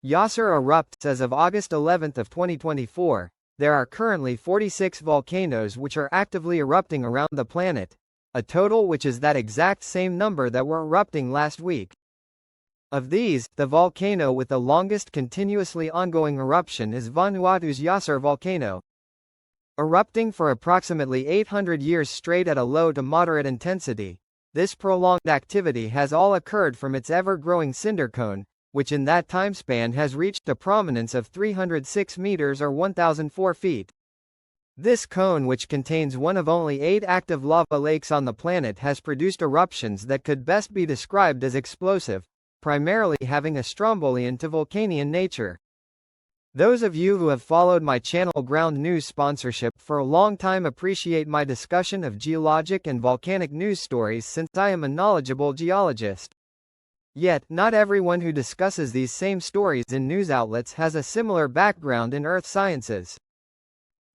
Yasser erupts as of August 11 of 2024. There are currently 46 volcanoes which are actively erupting around the planet, a total which is that exact same number that were erupting last week. Of these, the volcano with the longest continuously ongoing eruption is Vanuatu's Yasser volcano. Erupting for approximately 800 years straight at a low to moderate intensity, this prolonged activity has all occurred from its ever-growing cinder cone, which in that time span has reached a prominence of 306 meters or 1,004 feet. This cone, which contains one of only 8 active lava lakes on the planet, has produced eruptions that could best be described as explosive, primarily having a strombolian to volcanian nature. Those of you who have followed my channel Ground News sponsorship for a long time appreciate my discussion of geologic and volcanic news stories, since I am a knowledgeable geologist. Yet, not everyone who discusses these same stories in news outlets has a similar background in earth sciences.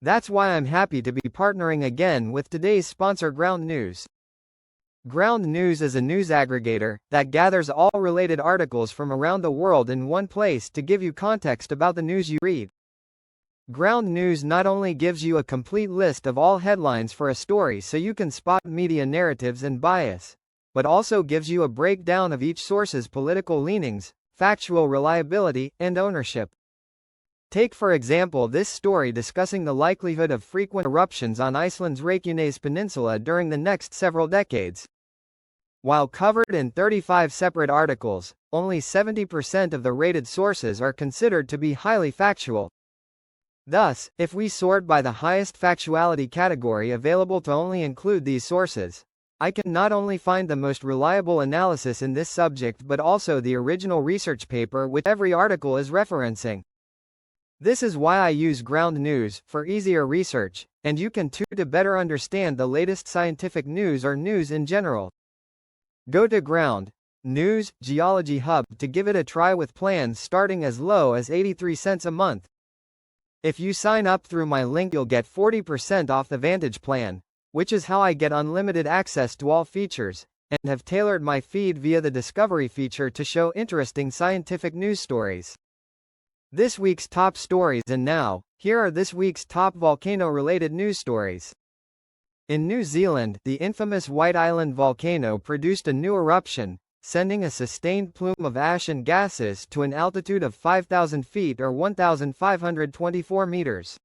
That's why I'm happy to be partnering again with today's sponsor Ground News. Ground News is a news aggregator that gathers all related articles from around the world in one place to give you context about the news you read. Ground News not only gives you a complete list of all headlines for a story so you can spot media narratives and bias, but also gives you a breakdown of each source's political leanings, factual reliability, and ownership. Take for example this story discussing the likelihood of frequent eruptions on Iceland's Reykjanes Peninsula during the next several decades. While covered in 35 separate articles, only 70% of the rated sources are considered to be highly factual. Thus, if we sort by the highest factuality category available to only include these sources, I can not only find the most reliable analysis in this subject but also the original research paper which every article is referencing. This is why I use Ground News for easier research, and you can too to better understand the latest scientific news or news in general. Go to Ground News Geology Hub to give it a try with plans starting as low as 83 cents a month. If you sign up through my link, you'll get 40% off the Vantage plan, which is how I get unlimited access to all features, and have tailored my feed via the Discovery feature to show interesting scientific news stories. This week's top stories, and now, here are this week's top volcano-related news stories. In New Zealand, the infamous White Island volcano produced a new eruption, sending a sustained plume of ash and gases to an altitude of 5,000 feet or 1,524 meters.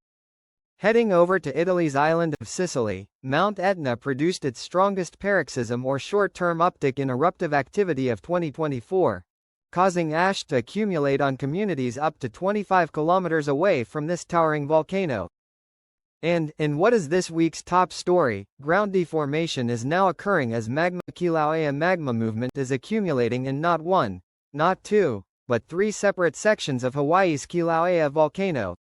Heading over to Italy's island of Sicily, Mount Etna produced its strongest paroxysm or short-term uptick in eruptive activity of 2024, causing ash to accumulate on communities up to 25 kilometers away from this towering volcano. And, in what is this week's top story, ground deformation is now occurring as magma. Kilauea magma movement is accumulating in not one, not two, but 3 separate sections of Hawaii's Kilauea volcano.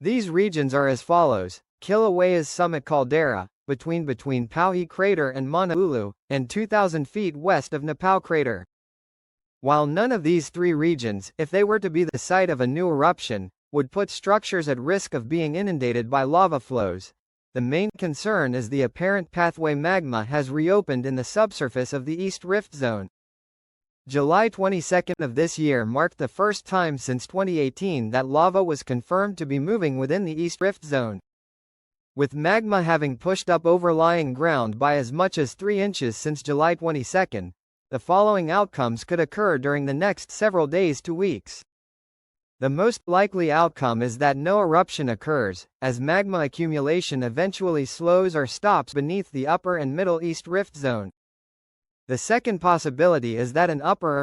These regions are as follows: Kilauea's summit caldera, between Pauhi crater and Mauna Ulu, and 2,000 feet west of Napau crater. While none of these 3 regions, if they were to be the site of a new eruption, would put structures at risk of being inundated by lava flows, the main concern is the apparent pathway magma has reopened in the subsurface of the East Rift Zone. July 22 of this year marked the first time since 2018 that lava was confirmed to be moving within the East Rift Zone. With magma having pushed up overlying ground by as much as 3 inches since July 22, the following outcomes could occur during the next several days to weeks. The most likely outcome is that no eruption occurs, as magma accumulation eventually slows or stops beneath the upper and middle East Rift Zone. The second possibility is that an upper or